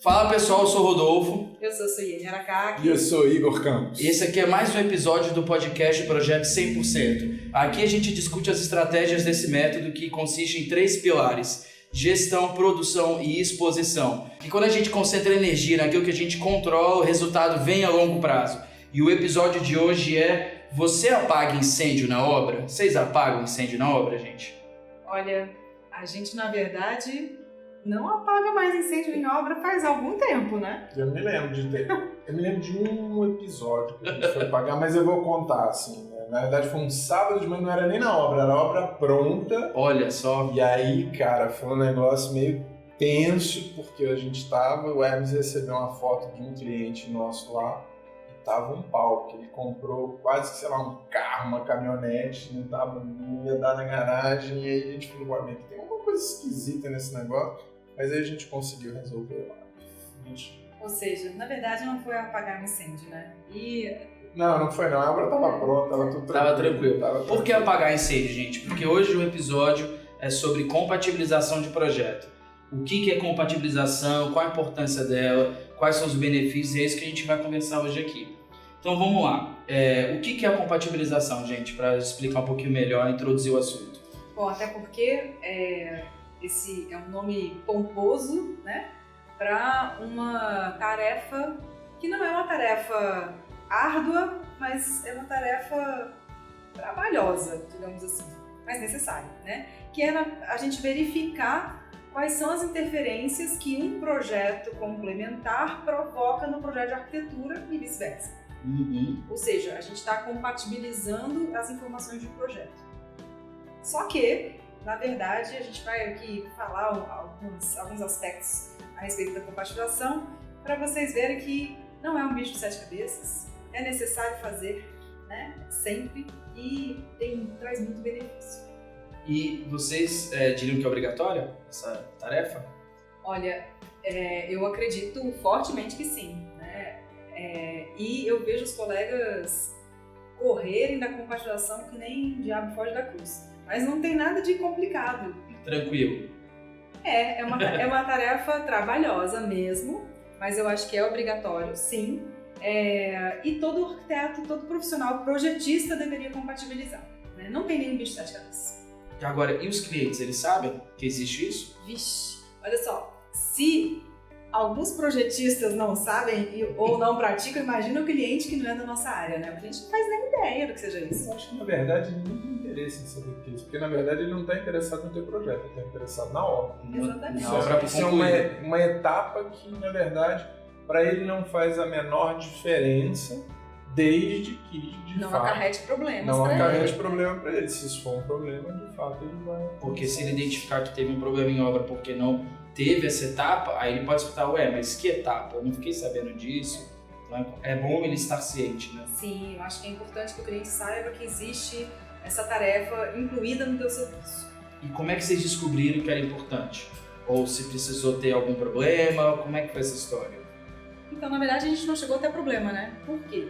Fala pessoal, eu sou o Rodolfo. Eu sou a Suiene Aracaki. E eu sou Igor Campos. Esse aqui é mais um episódio do podcast Projeto 100%. Aqui a gente discute as estratégias desse método que consiste em 3 pilares: gestão, produção e exposição. E quando a gente concentra energia naquilo que a gente controla, o resultado vem a longo prazo. E o episódio de hoje é: você apaga incêndio na obra? Vocês apagam incêndio na obra, gente? Olha, a gente na verdade não apaga mais incêndio em obra faz algum tempo, né? Eu me lembro de um episódio que a gente foi apagar, mas eu vou contar, assim. Na verdade foi um sábado de manhã, não era nem na obra, era a obra pronta. Olha só. E aí, cara, foi um negócio meio tenso, porque a gente o Hermes recebeu uma foto de um cliente nosso lá, e tava um pau, que ele comprou quase que, sei lá, um carro, uma caminhonete, não ia dar na garagem, e aí a gente falou, amigo, tem uma coisa esquisita nesse negócio, mas aí a gente conseguiu resolver lá. Ou seja, na verdade não foi apagar um incêndio, né? Não foi não, a obra tava pronta, tava tudo tranquilo. Por que apagar incêndio, gente? Porque hoje o episódio é sobre compatibilização de projeto. O que é compatibilização, qual a importância dela, quais são os benefícios, é isso que a gente vai conversar hoje aqui. Então vamos lá. O que é a compatibilização, gente? Para explicar um pouquinho melhor, introduzir o assunto. Bom, até porque esse é um nome pomposo, né? Para uma tarefa que não é uma tarefa árdua, mas é uma tarefa trabalhosa, digamos assim, mas necessária, né? Que é a gente verificar quais são as interferências que um projeto complementar provoca no projeto de arquitetura e vice-versa. Ou seja, a gente está compatibilizando as informações de um projeto. Só que, na verdade, a gente vai aqui falar alguns aspectos a respeito da compatibilização para vocês verem que não é um bicho de 7 cabeças, é necessário fazer, né, sempre, e traz muito benefício. E vocês diriam que é obrigatória essa tarefa? Olha, eu acredito fortemente que sim, né? E eu vejo os colegas correrem da compatibilização que nem diabo foge da cruz. Mas não tem nada de complicado. Tranquilo. É uma tarefa trabalhosa mesmo, mas eu acho que é obrigatório, sim. E todo arquiteto, todo profissional projetista deveria compatibilizar, né? Não tem nenhum bicho de 7 cabeças. Agora, e os clientes, eles sabem que existe isso? Vixe, olha só, se alguns projetistas não sabem ou não praticam, imagina o cliente que não é da nossa área, né? O cliente não faz nem ideia do que seja isso. Eu acho que, na verdade, ele não tem interesse em saber o que é isso, porque, na verdade, ele não está interessado no teu projeto, ele está interessado na obra. Exatamente. Isso é uma etapa que, na verdade, para ele não faz a menor diferença, desde que, de não fato, acarrete problemas não para acarrete ele. problema para ele. Se isso for um problema, de fato, ele vai... Porque se ele identificar que teve um problema em obra porque não teve essa etapa, aí ele pode escutar, mas que etapa? Eu não fiquei sabendo disso. Então é bom ele estar ciente, né? Sim, eu acho que é importante que o cliente saiba que existe essa tarefa incluída no teu serviço. E como é que vocês descobriram que era importante? Ou se precisou ter algum problema? Como é que foi essa história? Então, na verdade, a gente não chegou a ter problema, né? Por quê?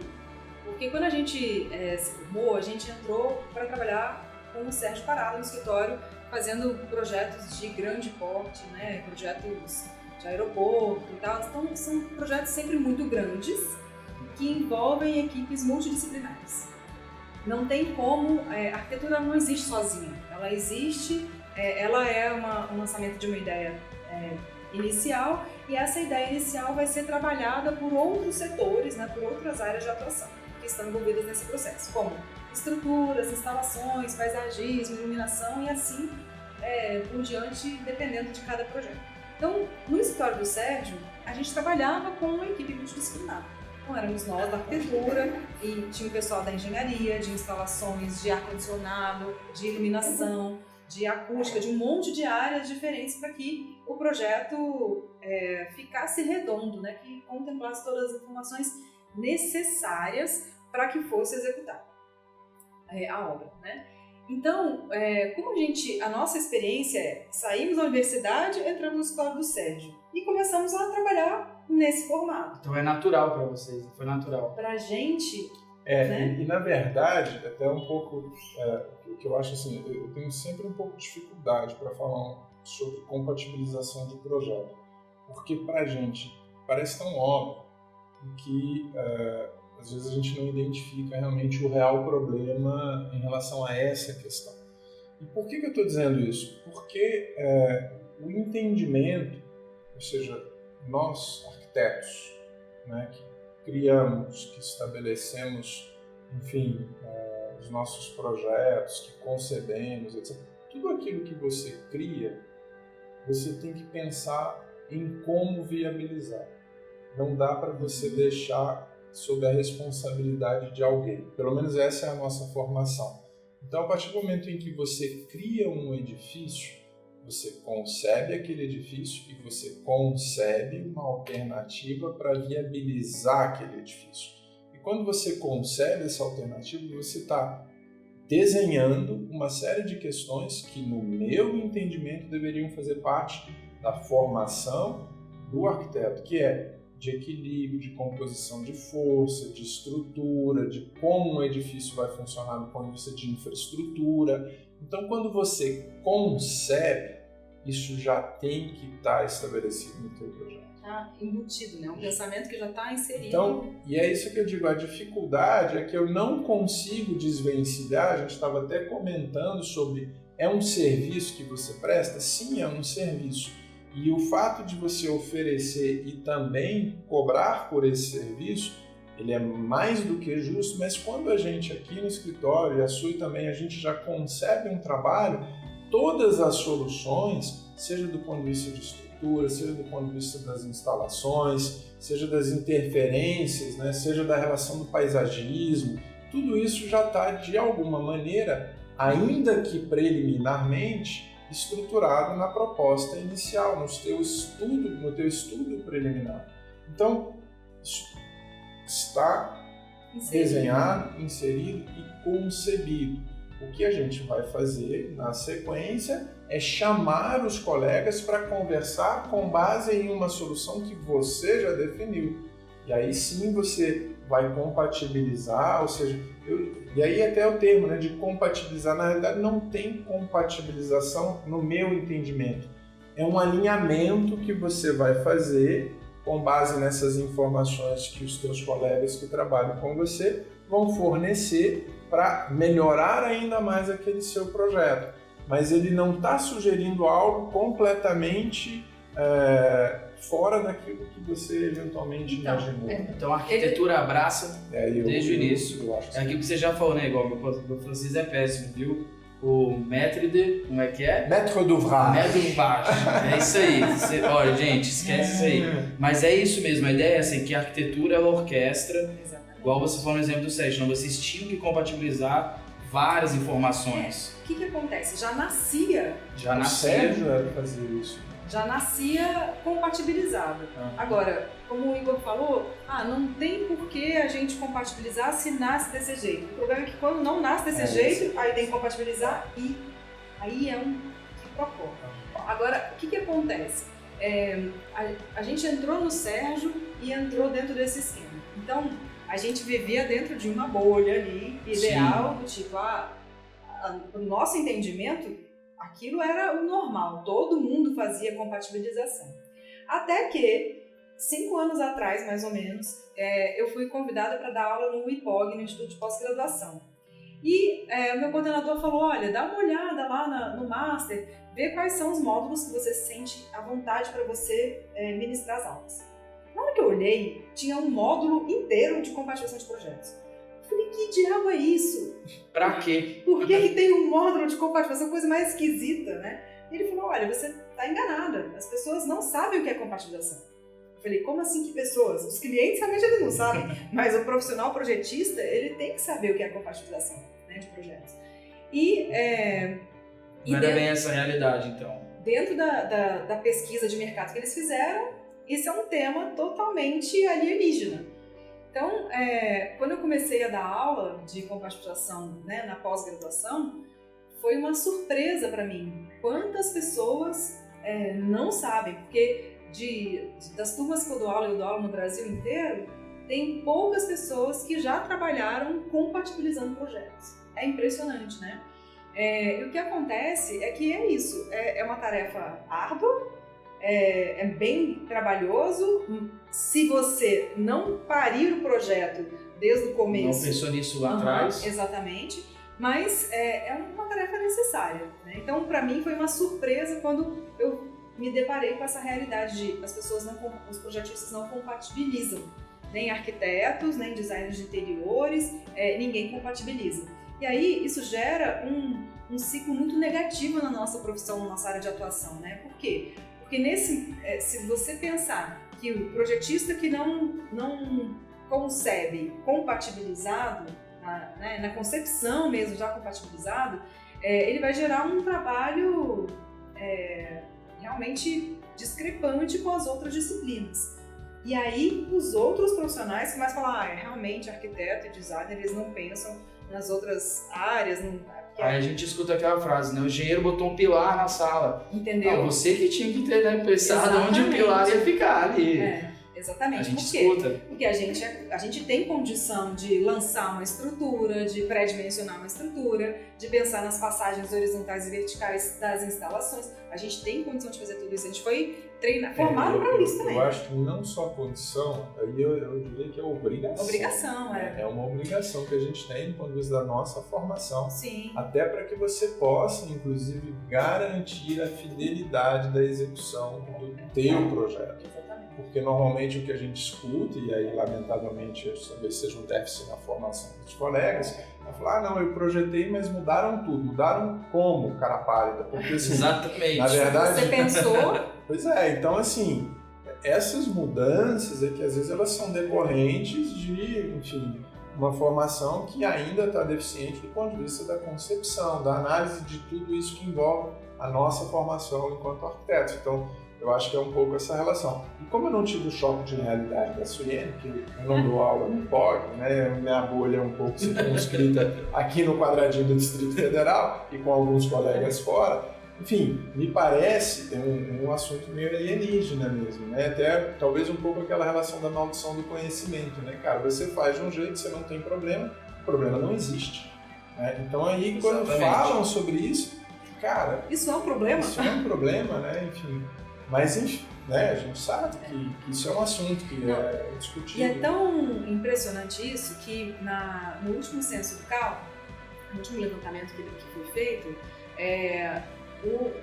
Porque quando a gente se formou, a gente entrou para trabalhar com o Sérgio Parada no escritório, fazendo projetos de grande porte, né? Projetos de aeroporto e tal. Então, são projetos sempre muito grandes que envolvem equipes multidisciplinares. Não tem como, a arquitetura não existe sozinha. Ela existe, ela é um lançamento de uma ideia inicial, e essa ideia inicial vai ser trabalhada por outros setores, né, por outras áreas de atuação que estão envolvidas nesse processo, como estruturas, instalações, paisagismo, iluminação e assim por diante, dependendo de cada projeto. Então, no escritório do Sérgio, a gente trabalhava com uma equipe multidisciplinar. Então, éramos nós da arquitetura e tinha o pessoal da engenharia, de instalações, de ar-condicionado, de iluminação, de acústica, de um monte de áreas diferentes para que o projeto ficasse redondo, né? Que contemplasse todas as informações necessárias para que fosse executada a obra, né? Então, como a nossa experiência saímos da universidade, entramos no escritório do Sérgio e começamos a trabalhar nesse formato. Então é natural para vocês, foi natural. Pra gente, né? E na verdade, até um pouco, o que eu acho assim, eu tenho sempre um pouco de dificuldade para falar sobre compatibilização de projeto, porque para a gente parece tão óbvio que às vezes a gente não identifica realmente o real problema em relação a essa questão. E por que eu estou dizendo isso? Porque o entendimento, ou seja, nós arquitetos, né, que criamos, que estabelecemos, enfim, os nossos projetos, que concebemos, etc. Tudo aquilo que você cria, você tem que pensar em como viabilizar. Não dá para você deixar sob a responsabilidade de alguém. Pelo menos essa é a nossa formação. Então, a partir do momento em que você cria um edifício, você concebe aquele edifício e você concebe uma alternativa para viabilizar aquele edifício. E quando você concebe essa alternativa, você está desenhando uma série de questões que, no meu entendimento, deveriam fazer parte da formação do arquiteto, que é de equilíbrio, de composição de força, de estrutura, de como um edifício vai funcionar do ponto de vista de infraestrutura. Então, quando você concebe, isso já tem que estar estabelecido no teu projeto. Está embutido, né? Um pensamento que já está inserido. Então, e é isso que eu digo, a dificuldade é que eu não consigo desvencilhar, a gente estava até comentando sobre, é um serviço que você presta? Sim, é um serviço. E o fato de você oferecer e também cobrar por esse serviço, ele é mais do que justo, mas quando a gente aqui no escritório, e a Sui também, a gente já concebe um trabalho, todas as soluções, seja do ponto de vista de estrutura, seja do ponto de vista das instalações, seja das interferências, né, seja da relação do paisagismo, tudo isso já está de alguma maneira, ainda que preliminarmente, estruturado na proposta inicial, no teu estudo preliminar. Então, isso está desenhado, inserido e concebido. O que a gente vai fazer na sequência é chamar os colegas para conversar com base em uma solução que você já definiu. E aí sim você vai compatibilizar, ou seja, e aí até o termo, né, de compatibilizar, na realidade não tem compatibilização no meu entendimento. É um alinhamento que você vai fazer com base nessas informações que os teus colegas que trabalham com você vão fornecer para melhorar ainda mais aquele seu projeto. Mas ele não está sugerindo algo completamente fora daquilo que você eventualmente imaginou. Então a arquitetura abraça desde o início. Eu aquilo que você já falou, né? Igual meu francês é péssimo, viu? O maître de... como é que é? Maître d'ouvrage. Maître d'ouvrage. É isso aí. Olha, gente, esquece isso aí. Mas é isso mesmo. A ideia é assim, que a arquitetura ela orquestra. Exatamente. Igual você falou no exemplo do SESC. Então vocês tinham que compatibilizar várias informações. O que acontece? Já nascia O Sérgio era fazer isso. Já nascia compatibilizado. Agora, como o Igor falou, não tem por que a gente compatibilizar se nasce desse jeito. O problema é que quando não nasce desse jeito, aí tem que compatibilizar e aí é um quiprocó. Agora, o que acontece? A gente entrou no Sérgio e entrou dentro desse esquema. Então, a gente vivia dentro de uma bolha ali, ideal, do tipo, o nosso entendimento, aquilo era o normal, todo mundo fazia compatibilização. Até que, 5 anos atrás, mais ou menos, eu fui convidada para dar aula no IPOG, no Instituto de Pós-Graduação. E o meu coordenador falou, olha, dá uma olhada lá no Master, vê quais são os módulos que você sente à vontade para você ministrar as aulas. Na hora que eu olhei, tinha um módulo inteiro de compatibilização de projetos. Eu falei, que diabo é isso? Pra quê? Por que tem um módulo de compatibilização? Coisa mais esquisita, né? E ele falou, olha, você está enganada. As pessoas não sabem o que é compatibilização. Eu falei, como assim que pessoas? Os clientes realmente eles não sabem, mas o profissional projetista, ele tem que saber o que é compatibilização, né, de projetos. Não era bem essa a realidade, então. Dentro da pesquisa de mercado que eles fizeram, isso é um tema totalmente alienígena. Então, quando eu comecei a dar aula de compatibilização, né, na pós-graduação, foi uma surpresa para mim. Quantas pessoas não sabem, porque das turmas que eu dou aula no Brasil inteiro, tem poucas pessoas que já trabalharam compatibilizando projetos. É impressionante, né? E o que acontece é que é isso, é uma tarefa árdua, é bem trabalhoso. Se você não parir o projeto desde o começo... Não pensou nisso lá atrás. Exatamente, mas é uma tarefa necessária, né? Então, para mim, foi uma surpresa quando eu me deparei com essa realidade de os projetistas não compatibilizam. Nem arquitetos, nem designers de interiores, ninguém compatibiliza. E aí, isso gera um ciclo muito negativo na nossa profissão, na nossa área de atuação, né? Por quê? Porque se você pensar que o projetista que não concebe compatibilizado, na concepção mesmo já compatibilizado, ele vai gerar um trabalho realmente discrepante com as outras disciplinas. E aí, os outros profissionais começam a falar, realmente, arquiteto e designer, eles não pensam nas outras áreas. Aí a gente escuta aquela frase, né? O engenheiro botou um pilar na sala. Entendeu? Não, você que tinha que ter pensado onde o pilar ia ficar ali. Exatamente. A gente Por quê? escuta. Porque a gente tem condição de lançar uma estrutura, de pré-dimensionar uma estrutura, de pensar nas passagens horizontais e verticais das instalações. A gente tem condição de fazer tudo isso. A gente foi formado para isso também. Eu acho que não só condição, aí eu diria que é obrigação. Obrigação, É uma obrigação que a gente tem do ponto de vista da nossa formação. Sim. Até para que você possa, inclusive, garantir a fidelidade da execução do teu projeto. Exatamente. Porque normalmente o que a gente escuta, e aí lamentavelmente talvez seja um déficit na formação dos colegas, é falar, não, eu projetei, mas mudaram tudo. Mudaram como, cara pálida? Porque, assim, exatamente. Na verdade... Você pensou... Pois é, então assim, essas mudanças é que às vezes elas são decorrentes de, enfim, uma formação que ainda está deficiente do ponto de vista da concepção, da análise de tudo isso que envolve a nossa formação enquanto arquitetos. Então, eu acho que é um pouco essa relação. E como eu não tive o choque de realidade da Suiene, que eu não dou aula no POG, né, minha bolha é um pouco circunscrita aqui no quadradinho do Distrito Federal e com alguns colegas fora, enfim, me parece um assunto meio alienígena mesmo, né? Até talvez um pouco aquela relação da maldição do conhecimento, né? Cara, você faz de um jeito, você não tem problema, o problema não existe. Né? Então aí, quando falam sobre isso, cara... Isso é um problema? Isso é um problema, né? Enfim, mas enfim, né? A gente sabe que isso é um assunto que é discutido. E é tão impressionante isso que no último censo do CAL, no último levantamento que foi feito,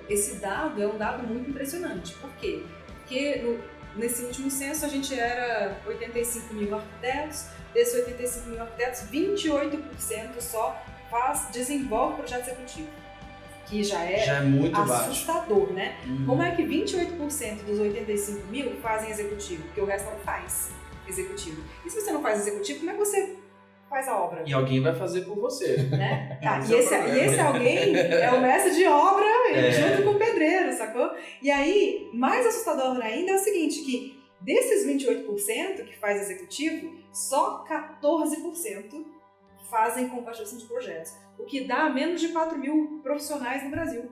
esse dado é um dado muito impressionante. Por quê? Porque nesse último censo a gente era 85 mil arquitetos, desses 85 mil arquitetos, 28% só desenvolve projeto executivo, que já é muito assustador, baixo. Né? Como é que 28% dos 85 mil fazem executivo? Porque o resto não faz executivo. E se você não faz executivo, como é que você faz a obra? E alguém vai fazer por você. Né? E esse alguém é o mestre de obra junto com o pedreiro, sacou? E aí, mais assustador ainda é o seguinte, que desses 28% que faz executivo, só 14% fazem compatibilização de projetos, o que dá menos de 4 mil profissionais no Brasil.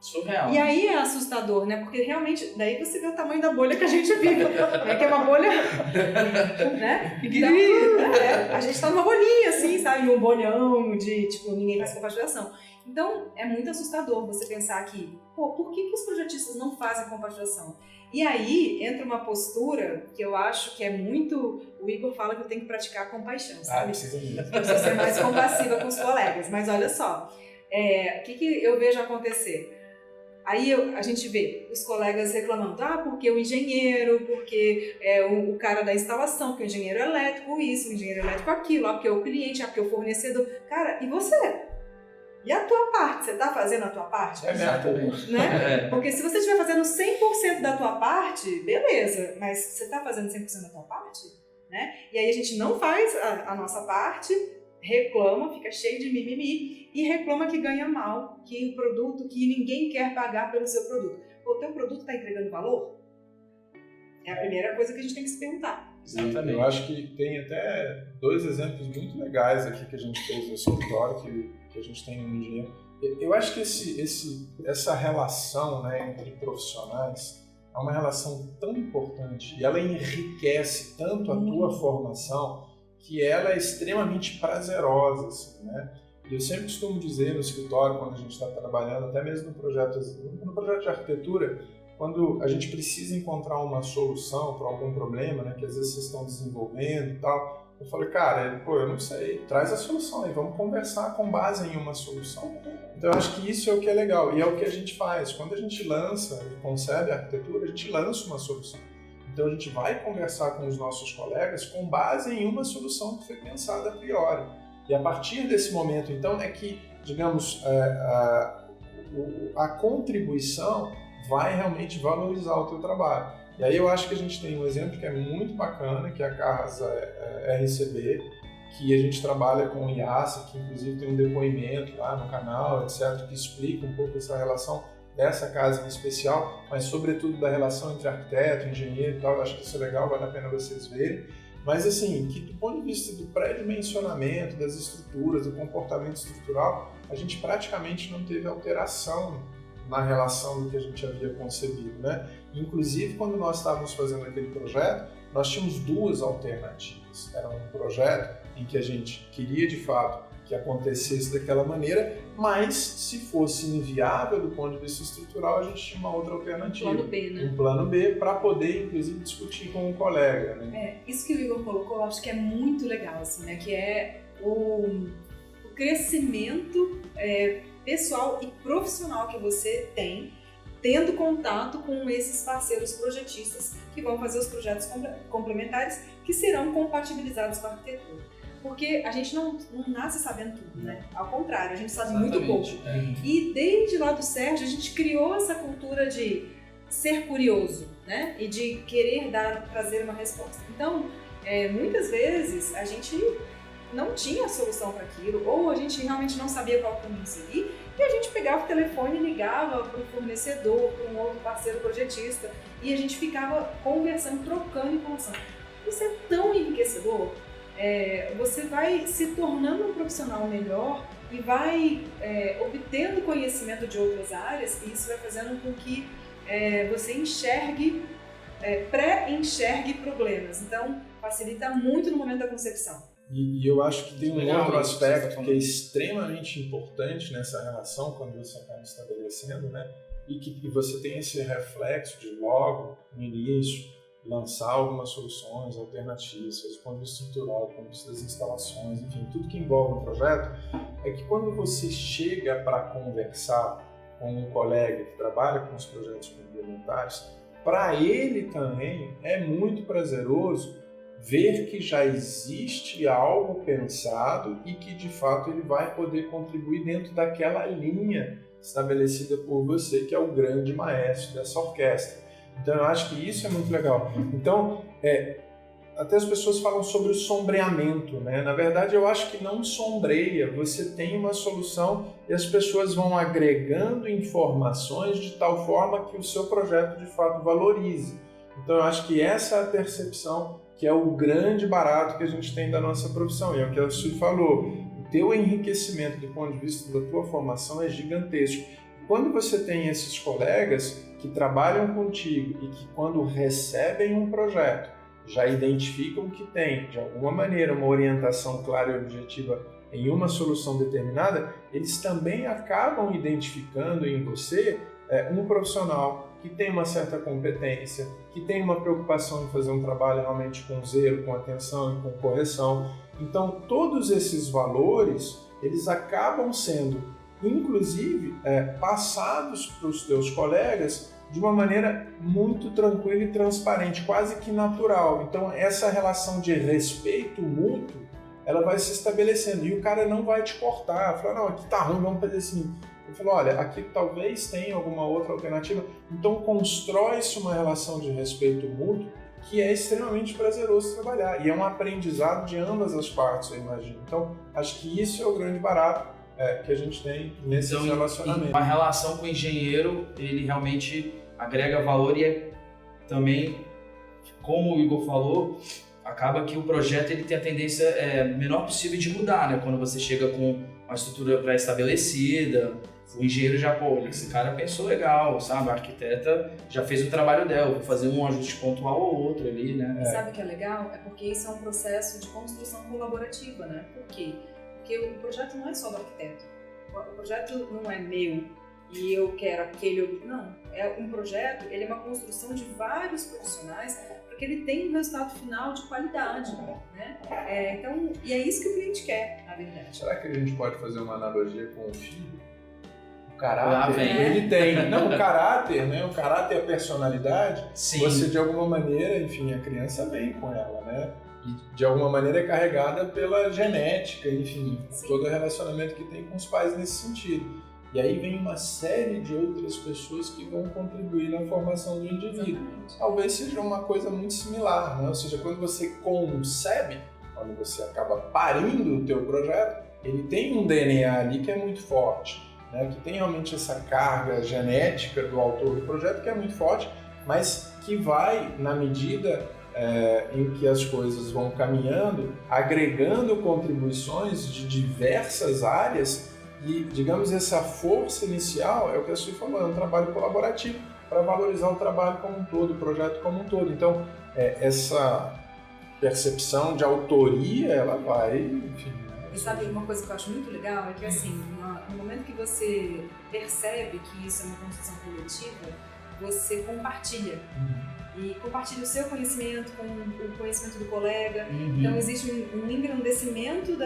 Surreal. E aí é assustador, né? Porque realmente, daí você vê o tamanho da bolha que a gente vive, né? Que é uma bolha, né? Então, a gente tá numa bolinha, assim, sabe? Um bolhão de, tipo, ninguém faz compatibilização. Então, é muito assustador você pensar que, por que os projetistas não fazem compatibilização? E aí, entra uma postura que eu acho que é muito... O Igor fala que eu tenho que praticar compaixão, sabe? Precisa mesmo. Precisa ser mais compassiva com os colegas. Mas olha só, o que eu vejo acontecer? Aí a gente vê os colegas reclamando, porque o engenheiro, porque o cara da instalação, porque o engenheiro elétrico isso, o engenheiro elétrico aquilo, porque o cliente, porque o fornecedor. Cara, e você? E a tua parte? Você está fazendo a tua parte? Exatamente. Né? Porque se você estiver fazendo 100% da tua parte, beleza, mas você está fazendo 100% da tua parte? Né? E aí a gente não faz a nossa parte, reclama, fica cheio de mimimi e reclama que ganha mal, que o produto, que ninguém quer pagar pelo seu produto. O teu produto está entregando valor? É a primeira coisa que a gente tem que se perguntar. Exatamente. Eu acho que tem até 2 exemplos muito legais aqui que a gente fez no escritório, que a gente tem no engenheiro. Eu acho que essa relação, né, entre profissionais, é uma relação tão importante e ela enriquece tanto a tua formação que ela é extremamente prazerosa, assim, né? E eu sempre costumo dizer no escritório, quando a gente está trabalhando, até mesmo no projeto de arquitetura, quando a gente precisa encontrar uma solução para algum problema, né, que às vezes vocês estão desenvolvendo e tal, eu falei, cara, eu não sei, traz a solução aí, vamos conversar com base em uma solução. Então eu acho que isso é o que é legal e é o que a gente faz. Quando a gente lança e concebe a arquitetura, a gente lança uma solução. Então a gente vai conversar com os nossos colegas com base em uma solução que foi pensada a priori. E a partir desse momento, então, é que, digamos, a contribuição vai realmente valorizar o teu trabalho. E aí eu acho que a gente tem um exemplo que é muito bacana, que é a Casa RCB, que a gente trabalha com o IASA, que inclusive tem um depoimento lá no canal, etc., que explica um pouco essa relação dessa casa em especial, mas sobretudo da relação entre arquiteto, engenheiro e tal. Eu acho que isso é legal, vale a pena vocês verem. Mas assim, que do ponto de vista do pré-dimensionamento, das estruturas, do comportamento estrutural, a gente praticamente não teve alteração na relação do que a gente havia concebido, né? Inclusive, quando nós estávamos fazendo aquele projeto, nós tínhamos duas alternativas. Era um projeto em que a gente queria, de fato, que acontecesse daquela maneira, mas se fosse inviável do ponto de vista estrutural, a gente tinha uma outra alternativa. Um plano B, né? Um plano B para poder, inclusive, discutir com o colega, né? Isso que o Igor colocou, eu acho que é muito legal, assim, né? Que é o crescimento pessoal e profissional que você tem, tendo contato com esses parceiros projetistas que vão fazer os projetos complementares que serão compatibilizados com a arquitetura. Porque a gente não nasce sabendo tudo, né? Ao contrário, a gente sabe muito pouco. E desde lá do Sérgio, a gente criou essa cultura de ser curioso, né? E de querer trazer uma resposta. Então, muitas vezes, a gente não tinha solução para aquilo, ou a gente realmente não sabia qual caminho seguir, e a gente pegava o telefone e ligava para o fornecedor, para um outro parceiro projetista, e a gente ficava conversando, trocando informação. Isso é tão enriquecedor. Você vai se tornando um profissional melhor e vai obtendo conhecimento de outras áreas, e isso vai fazendo com que você enxergue, pré-enxergue problemas. Então, facilita muito no momento da concepção. E eu acho que tem um outro aspecto que é extremamente importante nessa relação quando você acaba estabelecendo, né? E que você tem esse reflexo de logo, no início, lançar algumas soluções alternativas, do ponto de vista estrutural, do ponto de vista das instalações, enfim, tudo que envolve um projeto, é que quando você chega para conversar com um colega que trabalha com os projetos complementares, para ele também é muito prazeroso ver que já existe algo pensado e que de fato ele vai poder contribuir dentro daquela linha estabelecida por você, que é o grande maestro dessa orquestra. Então eu acho que isso é muito legal. Então, até as pessoas falam sobre o sombreamento, né? Na verdade, eu acho que não sombreia. Você tem uma solução e as pessoas vão agregando informações de tal forma que o seu projeto de fato valorize. Então eu acho que essa é a percepção que é o grande barato que a gente tem da nossa profissão. E é o que a Sui falou, o teu enriquecimento do ponto de vista da tua formação é gigantesco. Quando você tem esses colegas que trabalham contigo e que quando recebem um projeto, já identificam que tem, de alguma maneira, uma orientação clara e objetiva em uma solução determinada, eles também acabam identificando em você um profissional que tem uma certa competência, que tem uma preocupação em fazer um trabalho realmente com zelo, com atenção e com correção. Então, todos esses valores, eles acabam sendo, inclusive, passados para os teus colegas de uma maneira muito tranquila e transparente, quase que natural. Então, essa relação de respeito mútuo, ela vai se estabelecendo e o cara não vai te cortar, falar, não, aqui tá ruim, vamos fazer assim. Ele falou, olha, aqui talvez tenha alguma outra alternativa. Então, constrói-se uma relação de respeito mútuo que é extremamente prazeroso trabalhar. E é um aprendizado de ambas as partes, eu imagino. Então, acho que isso é o grande barato que a gente tem nesse relacionamento. Uma relação com o engenheiro, ele realmente agrega valor e também, como o Igor falou, acaba que o projeto ele tem a tendência menor possível de mudar, né? Quando você chega com uma estrutura pré-estabelecida, O engenheiro já, pô, esse cara pensou legal, sabe? A arquiteta já fez o trabalho dela, vou fazer um ajuste pontual ou outro ali, né? E sabe o que é legal? É porque isso é um processo de construção colaborativa, né? Por quê? Porque o projeto não é só do arquiteto. O projeto não é meu e eu quero aquele... Não, é um projeto, ele é uma construção de vários profissionais para que ele tenha um resultado final de qualidade, né? Então, e é isso que o cliente quer, na verdade. Será que a gente pode fazer uma analogia com o filho? O Lá caráter, vem. ele tem. Não, o caráter, né? O caráter e a personalidade, Sim. você de alguma maneira, enfim, a criança vem com ela, né? E de alguma maneira é carregada pela genética, enfim, todo o relacionamento que tem com os pais nesse sentido. E aí vem uma série de outras pessoas que vão contribuir na formação do indivíduo. Exatamente. Talvez seja uma coisa muito similar, né? Ou seja, quando você concebe, quando você acaba parindo o teu projeto, ele tem um DNA ali que é muito forte, né? Que tem realmente essa carga genética do autor do projeto que é muito forte, mas que vai, na medida em que as coisas vão caminhando, agregando contribuições de diversas áreas e, digamos, essa força inicial é o que a Suzy falou, é um trabalho colaborativo para valorizar o trabalho como um todo, o projeto como um todo. Então, essa percepção de autoria, ela vai, enfim... E sabe, uma coisa que eu acho muito legal é que, assim, no momento que você percebe que isso é uma construção coletiva, você compartilha. E compartilha o seu conhecimento com o conhecimento do colega. Então, existe um engrandecimento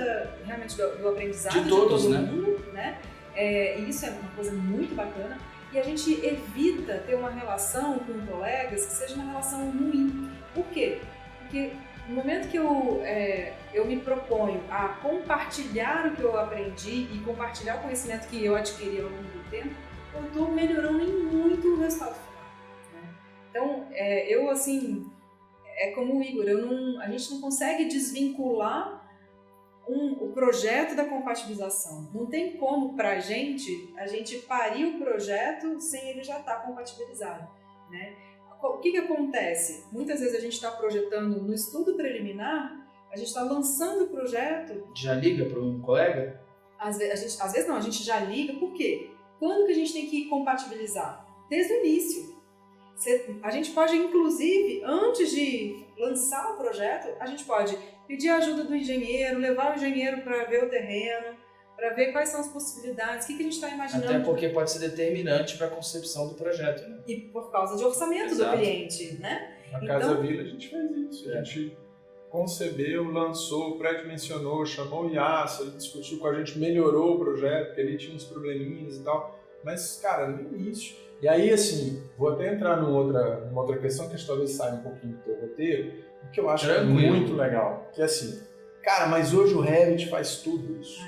realmente do aprendizado de todos, todo né? mundo, né? E isso é uma coisa muito bacana. E a gente evita ter uma relação com colegas que seja uma relação ruim. Por quê? Porque no momento que eu me proponho a compartilhar o que eu aprendi e compartilhar o conhecimento que eu adquiri ao longo do tempo, eu estou melhorando em muito o resultado final. Então, eu assim, é como o Igor, a gente não consegue desvincular o projeto da compatibilização. Não tem como a gente parir o projeto sem ele já estar compatibilizado, né? O que acontece? Muitas vezes a gente está projetando no estudo preliminar, a gente está lançando o projeto... Já liga para um colega? Às vezes não, a gente já liga, por quê? Quando que a gente tem que compatibilizar? Desde o início. A gente pode, inclusive, antes de lançar o projeto, a gente pode pedir a ajuda do engenheiro, levar o engenheiro para ver o terreno, para ver quais são as possibilidades, o que a gente está imaginando. Até porque pode ser determinante para a concepção do projeto, né? E por causa de orçamento do cliente, né? Na Casa Vila a gente fez isso, a gente concebeu, lançou, pré-dimensionou, chamou o IASA, ele discutiu com a gente, melhorou o projeto, porque ele tinha uns probleminhas e tal, mas, cara, no início... E aí, assim, vou até entrar numa outra questão que talvez saia um pouquinho do teu roteiro, o que eu acho muito legal, que é assim, cara, mas hoje o Revit faz tudo isso.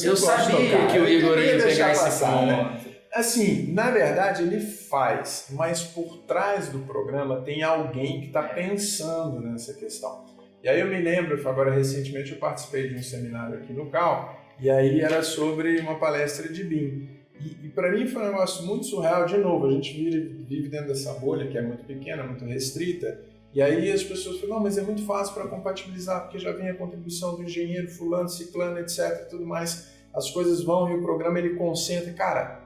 Eu sabia que o Igor ia pegar esse ponto. Né? Assim, na verdade ele faz, mas por trás do programa tem alguém que está pensando nessa questão. E aí eu me lembro, agora recentemente eu participei de um seminário aqui no CAL, e aí era sobre uma palestra de BIM. E para mim foi um negócio muito surreal. De novo, a gente vive dentro dessa bolha que é muito pequena, muito restrita, e aí as pessoas falam, não, mas é muito fácil para compatibilizar, porque já vem a contribuição do engenheiro fulano, ciclano, etc, tudo mais, as coisas vão e o programa ele concentra. Cara,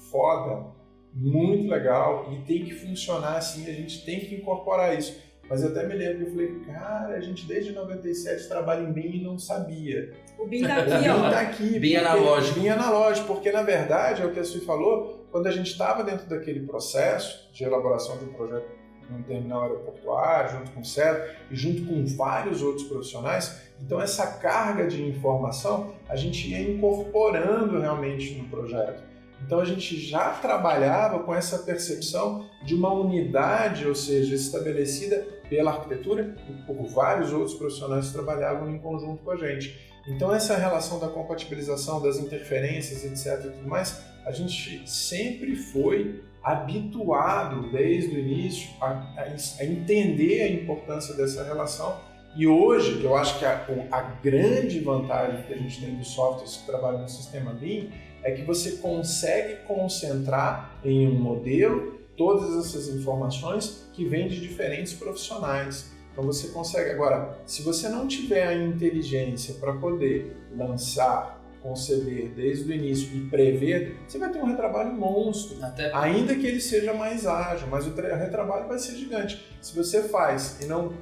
foda, muito legal, e tem que funcionar assim, a gente tem que incorporar isso. Mas eu até me lembro que eu falei, cara, a gente desde 97 trabalha em BIM e não sabia. O BIM tá aqui, ó. Tá aqui, BIM analógico. BIM analógico, porque na verdade, é o que a Suzy falou, quando a gente estava dentro daquele processo de elaboração de um projeto de um terminal aeroportuário, junto com o CEDO e junto com vários outros profissionais, então essa carga de informação a gente ia incorporando realmente no projeto. Então a gente já trabalhava com essa percepção de uma unidade, ou seja, estabelecida pela arquitetura e por vários outros profissionais que trabalhavam em conjunto com a gente. Então essa relação da compatibilização, das interferências, etc. e tudo mais, a gente sempre foi habituado desde o início a entender a importância dessa relação. E hoje eu acho que a grande vantagem que a gente tem dos softwares que trabalham no sistema BIM é que você consegue concentrar em um modelo todas essas informações que vêm de diferentes profissionais. Então você consegue, agora, se você não tiver a inteligência para poder lançar conceber desde o início e prever, você vai ter um retrabalho monstro, ainda que ele seja mais ágil, mas o retrabalho vai ser gigante. Se você faz e não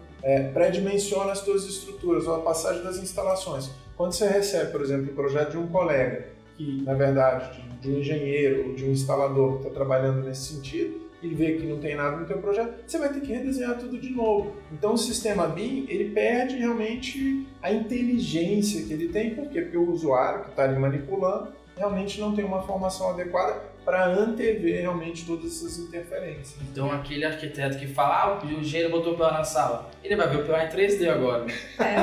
pré-dimensiona as suas estruturas ou a passagem das instalações, quando você recebe, por exemplo, o projeto de um colega, que na verdade de um engenheiro ou de um instalador que está trabalhando nesse sentido, e vê que não tem nada no teu projeto, você vai ter que redesenhar tudo de novo. Então o sistema BIM, ele perde realmente a inteligência que ele tem. Por quê? Porque o usuário que está ali manipulando realmente não tem uma formação adequada para antever realmente todas essas interferências. Então aquele arquiteto que fala, o engenheiro botou o PO na sala, ele vai ver o PO em 3D agora.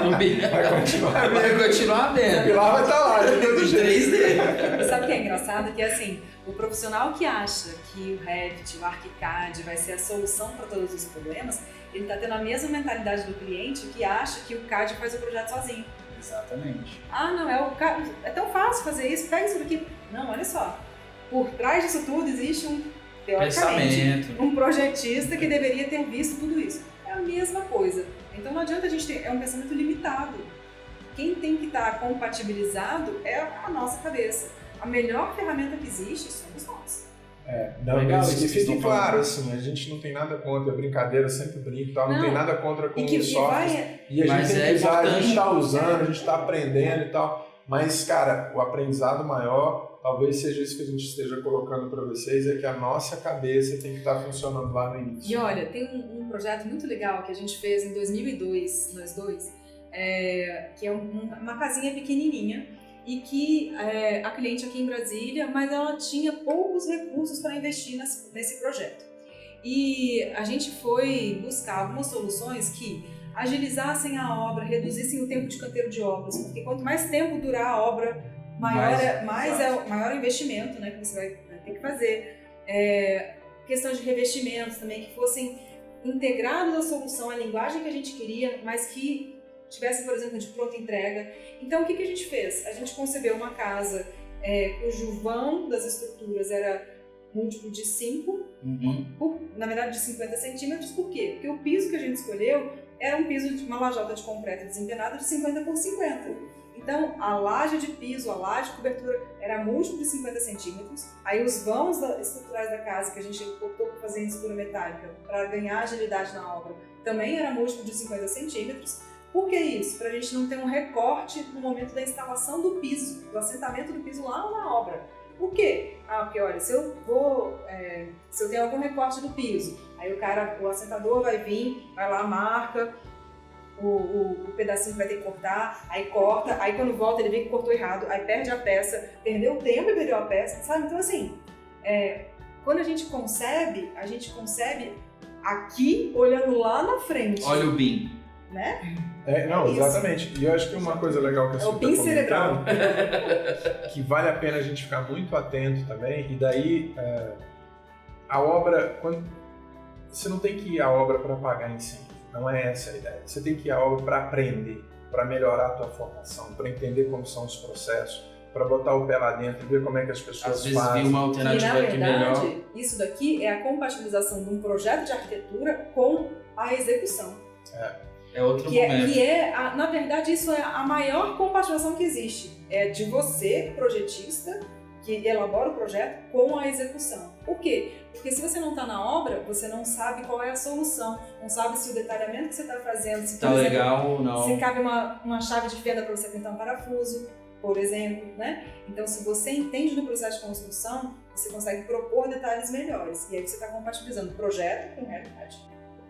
No BIM. Vai continuar vendo. O pilar vai estar lá, em 3D. Sabe o que é engraçado? Que assim, o profissional que acha que o Revit, o ArchiCAD vai ser a solução para todos os problemas, ele está tendo a mesma mentalidade do cliente que acha que o CAD faz o projeto sozinho. Exatamente. Ah, não, é tão fácil fazer isso, pega isso daqui. Não, olha só. Por trás disso tudo existe teoricamente, um projetista que deveria ter visto tudo isso. É a mesma coisa. Então não adianta a gente ter, é um pensamento limitado. Quem tem que estar compatibilizado é a nossa cabeça. A melhor ferramenta que existe somos nós. Isso que fique claro, assim, a gente não tem nada contra, brincadeira, sempre brinco, não tem nada contra com o software. E a gente tem que usar, a gente está usando, a gente está aprendendo e tal. Mas, cara, o aprendizado maior, talvez seja isso que a gente esteja colocando para vocês, é que a nossa cabeça tem que estar funcionando lá no início. E olha, tem um projeto muito legal que a gente fez em 2002, nós dois, que é uma casinha pequenininha, e que a cliente aqui em Brasília, mas ela tinha poucos recursos para investir nesse projeto. E a gente foi buscar algumas soluções que agilizassem a obra, reduzissem o tempo de canteiro de obras, porque quanto mais tempo durar a obra, maior o investimento, né, que você vai ter que fazer. Questão de revestimentos também, que fossem integrados à solução, à linguagem que a gente queria, mas que tivesse, por exemplo, de pronta entrega. Então, o que a gente fez? A gente concebeu uma casa cujo vão das estruturas era múltiplo de 5, na verdade de 50 centímetros. Por quê? Porque o piso que a gente escolheu era um piso de uma lajota de concreto desempenada de 50 por 50. Então, a laje de piso, a laje de cobertura era múltiplo de 50 centímetros. Aí os vãos estruturais da casa, que a gente optou por fazer em estrutura metálica para ganhar agilidade na obra, também era múltiplo de 50 centímetros. Por que isso? Para a gente não ter um recorte no momento da instalação do piso, do assentamento do piso lá na obra. Por quê? Porque olha, se eu tenho algum recorte do piso, aí o assentador vai vir, vai lá, marca o pedacinho que vai ter que cortar, aí corta, aí quando volta ele vê que cortou errado, aí perde a peça, perdeu o tempo e perdeu a peça, sabe? Então assim, quando a gente concebe aqui, olhando lá na frente. Olha o BIM. Né? Exatamente. E eu acho que uma coisa legal que a o BIM cerebral, que vale a pena a gente ficar muito atento também, e daí a obra, você não tem que ir à obra para apagar incêndio, não é essa a ideia. Você tem que ir à obra para aprender, para melhorar a tua formação, para entender como são os processos, para botar o pé lá dentro e ver como é que as pessoas fazem. Às vezes vi uma alternativa aqui melhor. Na verdade, isso daqui é a compatibilização de um projeto de arquitetura com a execução. É outro momento. Na verdade, isso é a maior compatibilização que existe. É de você, projetista, que elabora o projeto, com a execução. Por quê? Porque se você não está na obra, você não sabe qual é a solução, não sabe se o detalhamento que você está fazendo, se está legal ou não. Se cabe uma chave de fenda para você pintar um parafuso, por exemplo, né? Então, se você entende do processo de construção, você consegue propor detalhes melhores. E aí você está compatibilizando o projeto com o Revit.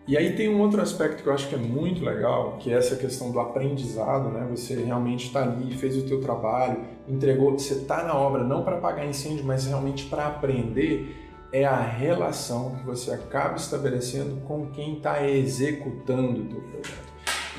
E aí tem um outro aspecto que eu acho que é muito legal, que é essa questão do aprendizado, né? Você realmente está ali, fez o teu trabalho, entregou, você está na obra não para apagar incêndio, mas realmente para aprender, é a relação que você acaba estabelecendo com quem está executando o teu projeto.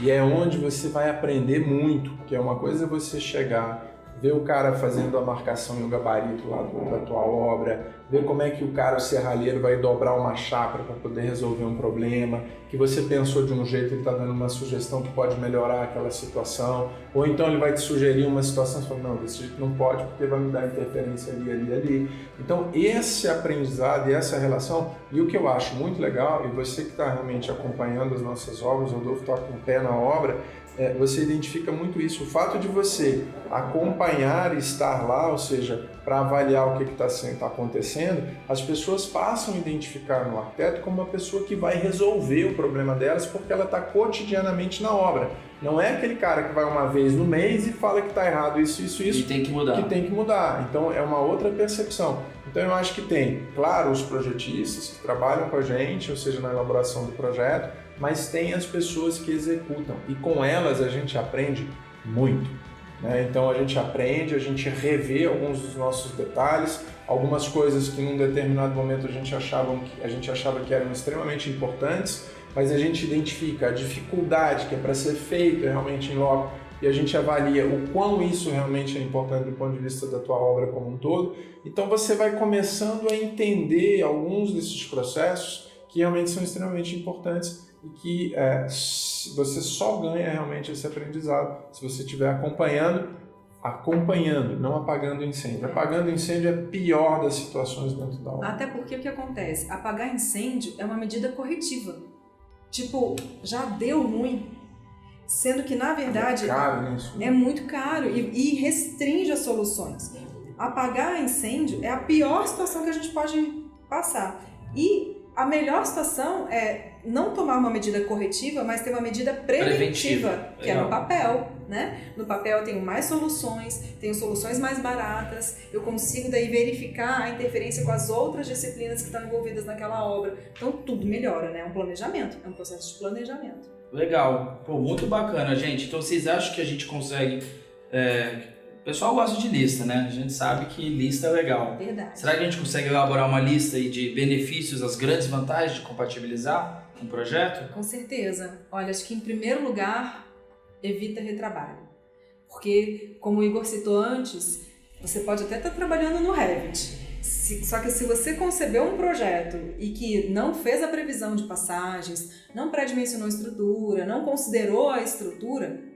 E é onde você vai aprender muito, porque é uma coisa você chegar, ver o cara fazendo a marcação e o gabarito lá da tua obra, ver como é que o cara, o serralheiro, vai dobrar uma chapa para poder resolver um problema, que você pensou de um jeito, ele está dando uma sugestão que pode melhorar aquela situação, ou então ele vai te sugerir uma situação e você fala, não, desse jeito não pode porque vai me dar interferência ali. Então esse aprendizado e essa relação, e o que eu acho muito legal, e você que está realmente acompanhando as nossas obras, Rodolfo está com o pé na obra, você identifica muito isso. O fato de você acompanhar e estar lá, ou seja, para avaliar o que está acontecendo, as pessoas passam a identificar no arquiteto como uma pessoa que vai resolver o problema delas porque ela está cotidianamente na obra. Não é aquele cara que vai uma vez no mês e fala que está errado isso. E tem que mudar. Que tem que mudar. Então é uma outra percepção. Então eu acho que tem, claro, os projetistas que trabalham com a gente, ou seja, na elaboração do projeto, mas tem as pessoas que executam. E com elas a gente aprende muito. Né? Então a gente aprende, a gente revê alguns dos nossos detalhes, algumas coisas que num determinado momento a gente achava que eram extremamente importantes, mas a gente identifica a dificuldade que é para ser feito realmente em loco e a gente avalia o quão isso realmente é importante do ponto de vista da tua obra como um todo. Então você vai começando a entender alguns desses processos que realmente são extremamente importantes e que você só ganha realmente esse aprendizado se você estiver acompanhando, não apagando incêndio. Apagando incêndio é a pior das situações dentro da obra. Até porque o que acontece? Apagar incêndio é uma medida corretiva. Tipo, já deu ruim, sendo que na verdade é muito caro e restringe as soluções. Apagar incêndio é a pior situação que a gente pode passar. E a melhor situação é não tomar uma medida corretiva, mas ter uma medida preventiva. Que é no papel, né? No papel eu tenho mais soluções, tenho soluções mais baratas, eu consigo daí verificar a interferência com as outras disciplinas que estão envolvidas naquela obra. Então tudo melhora, né? É um planejamento, é um processo de planejamento. Legal, pô, muito bacana, gente. Então vocês acham que a gente consegue... O pessoal gosta de lista, né? A gente sabe que lista é legal. Verdade. Será que a gente consegue elaborar uma lista aí de benefícios, as grandes vantagens de compatibilizar um projeto? Com certeza. Olha, acho que em primeiro lugar, evita retrabalho. Porque, como o Igor citou antes, você pode até estar trabalhando no Revit. Só que se você concebeu um projeto e que não fez a previsão de passagens, não pré-dimensionou a estrutura, não considerou a estrutura,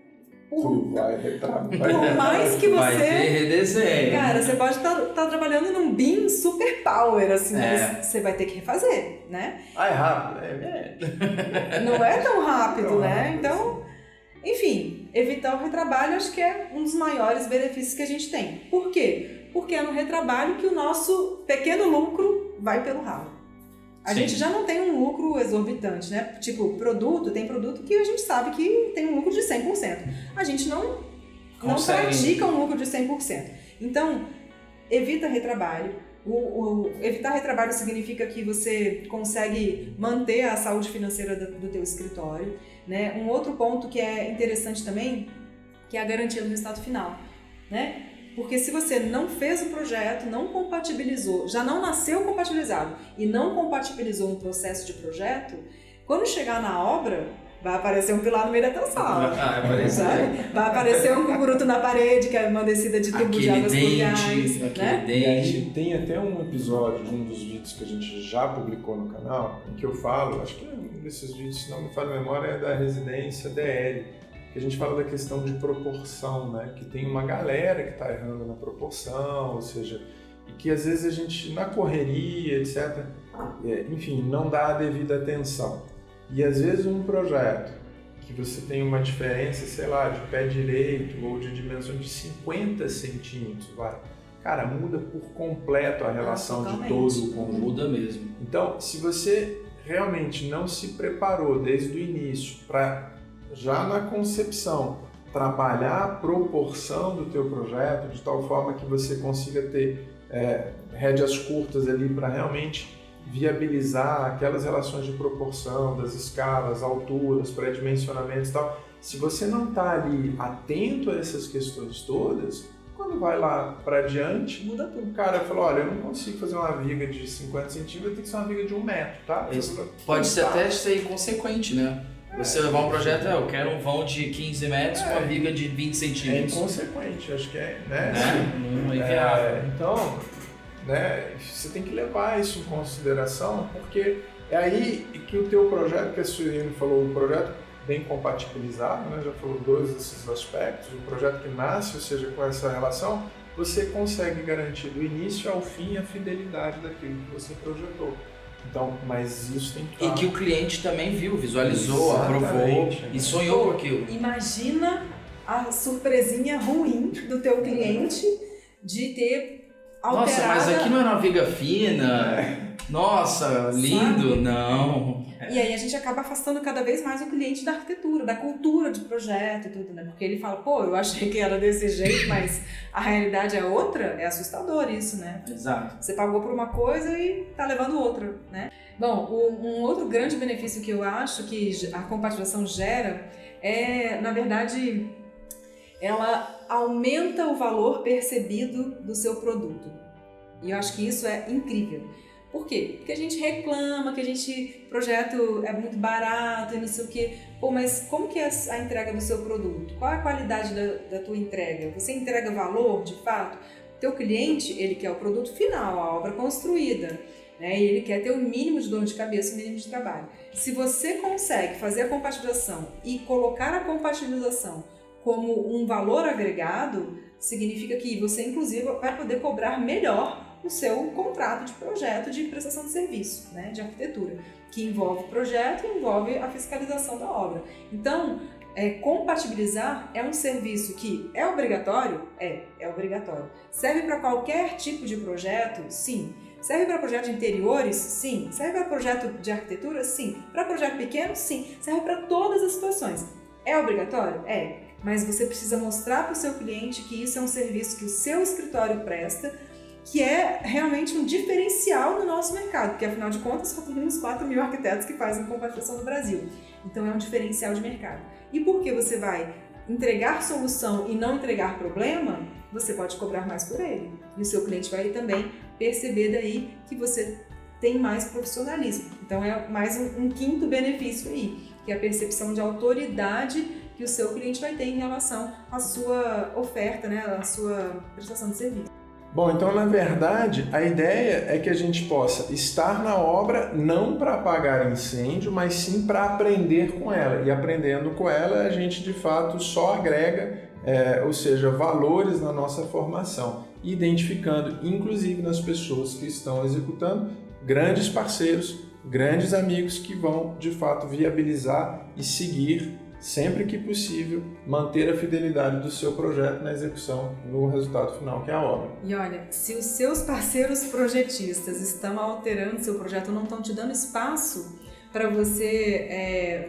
por mais que você... Vai ter redesenho. Cara, você pode estar trabalhando num BIM super power, assim, mas você vai ter que refazer, né? É rápido. Não é tão rápido, né? Então, enfim, evitar o retrabalho acho que é um dos maiores benefícios que a gente tem. Por quê? Porque é no retrabalho que o nosso pequeno lucro vai pelo ralo. A gente já não tem um lucro exorbitante, né? Tipo, tem produto que a gente sabe que tem um lucro de 100%. A gente não pratica um lucro de 100%. Então, evita retrabalho. Evitar retrabalho significa que você consegue manter a saúde financeira do teu escritório, né? Um outro ponto que é interessante também, que é a garantia do resultado final, né? Porque se você não fez o projeto, não compatibilizou, já não nasceu compatibilizado e não compatibilizou no processo de projeto, quando chegar na obra, vai aparecer um pilar no meio da tua sala. Vai aparecer um cucuruto na parede, que é uma descida de tubo de águas pluviais. Né? E a gente tem até um episódio de um dos vídeos que a gente já publicou no canal, em que eu falo, acho que um desses vídeos, se não me falha a memória, é da residência DL. A gente fala da questão de proporção, né? Que tem uma galera que está errando na proporção, ou seja, e que às vezes a gente, na correria, etc., enfim, não dá a devida atenção. E às vezes um projeto que você tem uma diferença, sei lá, de pé direito ou de dimensão de 50 centímetros, cara, muda por completo a relação de todo o conjunto. Muda mesmo. Então, se você realmente não se preparou desde o início para já na concepção, trabalhar a proporção do teu projeto de tal forma que você consiga ter rédeas curtas ali para realmente viabilizar aquelas relações de proporção, das escalas, alturas, pré-dimensionamentos e tal. Se você não está ali atento a essas questões todas, quando vai lá para diante, muda tudo. O cara falou, olha, eu não consigo fazer uma viga de 50 centímetros, tem que ser uma viga de 1 metro, tá? Isso pode ser até ser inconsequente, né? Você levar um projeto, eu quero um vão de 15 metros com uma viga de 20 centímetros. É inconsequente, acho que é, né? Não é viável. Então, né, você tem que levar isso em consideração, porque é aí que o teu projeto, que a Sueli falou, o projeto bem compatibilizado, né, já falou 2 desses aspectos, o projeto que nasce, ou seja, com essa relação, você consegue garantir do início ao fim a fidelidade daquilo que você projetou. Então, mas isso tem que E que o cliente também viu, visualizou, Exatamente, aprovou né? e sonhou com aquilo. Imagina a surpresinha ruim do teu cliente de ter alterado... Nossa, mas aqui não era uma viga fina. Nossa, lindo. Sabe? Não. E aí a gente acaba afastando cada vez mais o cliente da arquitetura, da cultura de projeto e tudo, né? Porque ele fala, pô, eu achei que era desse jeito, mas a realidade é outra. É assustador isso, né? Exato. Você pagou por uma coisa e tá levando outra, né? Bom, um outro grande benefício que eu acho que a compatibilização gera é, na verdade, ela aumenta o valor percebido do seu produto. E eu acho que isso é incrível. Por quê? Porque a gente reclama que o projeto é muito barato e não sei o quê. Pô, mas como que é a entrega do seu produto? Qual é a qualidade da tua entrega? Você entrega valor, de fato? O teu cliente, ele quer o produto final, a obra construída, né? E ele quer ter o mínimo de dor de cabeça, o mínimo de trabalho. Se você consegue fazer a compatibilização e colocar a compatibilização como um valor agregado, significa que você, inclusive, vai poder cobrar melhor o seu contrato de projeto de prestação de serviço, né, de arquitetura, que envolve o projeto e envolve a fiscalização da obra. Então, compatibilizar é um serviço que é obrigatório? É obrigatório. Serve para qualquer tipo de projeto? Sim. Serve para projeto de interiores? Sim. Serve para projeto de arquitetura? Sim. Para projeto pequeno? Sim. Serve para todas as situações. É obrigatório? É. Mas você precisa mostrar para o seu cliente que isso é um serviço que o seu escritório presta, que é realmente um diferencial no nosso mercado, porque afinal de contas só temos 4 mil arquitetos que fazem compatibilização no Brasil. Então é um diferencial de mercado. E porque você vai entregar solução e não entregar problema, você pode cobrar mais por ele. E o seu cliente vai também perceber daí que você tem mais profissionalismo. Então é mais um quinto benefício aí, que é a percepção de autoridade que o seu cliente vai ter em relação à sua oferta, né, à sua prestação de serviço. Bom, então na verdade a ideia é que a gente possa estar na obra não para apagar incêndio, mas sim para aprender com ela. E aprendendo com ela a gente de fato só agrega, ou seja, valores na nossa formação, identificando inclusive nas pessoas que estão executando grandes parceiros, grandes amigos que vão de fato viabilizar e seguir sempre que possível, manter a fidelidade do seu projeto na execução, no resultado final, que é a obra. E olha, se os seus parceiros projetistas estão alterando seu projeto, não estão te dando espaço para você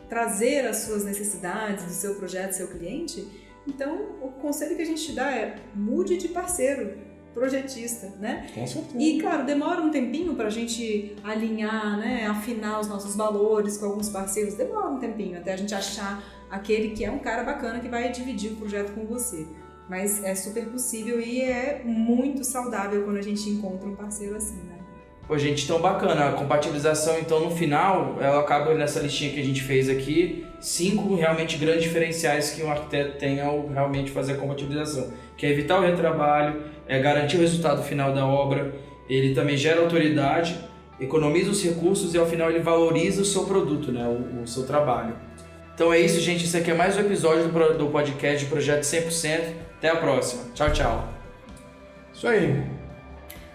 trazer as suas necessidades do seu projeto, do seu cliente, então o conselho que a gente te dá é mude de parceiro projetista, né? Com certeza. E, claro, demora um tempinho para a gente alinhar, né, afinar os nossos valores com alguns parceiros, demora um tempinho até a gente achar aquele que é um cara bacana que vai dividir o projeto com você. Mas é super possível e é muito saudável quando a gente encontra um parceiro assim, né? Pô, gente, tão bacana. A compatibilização, então, no final, ela acaba nessa listinha que a gente fez aqui, 5 realmente grandes diferenciais que um arquiteto tem ao realmente fazer a compatibilização, que é evitar o retrabalho, garantir o resultado final da obra, ele também gera autoridade, economiza os recursos e, ao final, ele valoriza o seu produto, né, o seu trabalho. Então é isso, gente. Esse aqui é mais um episódio do podcast de Projeto 100%. Até a próxima. Tchau, tchau. Isso aí.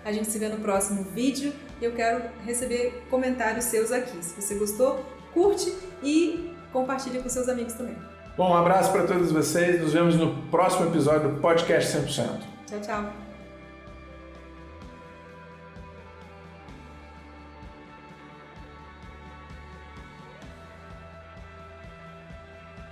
A gente se vê no próximo vídeo e eu quero receber comentários seus aqui. Se você gostou, curte e compartilha com seus amigos também. Bom, um abraço para todos vocês. Nos vemos no próximo episódio do Podcast 100%. Tchau, tchau.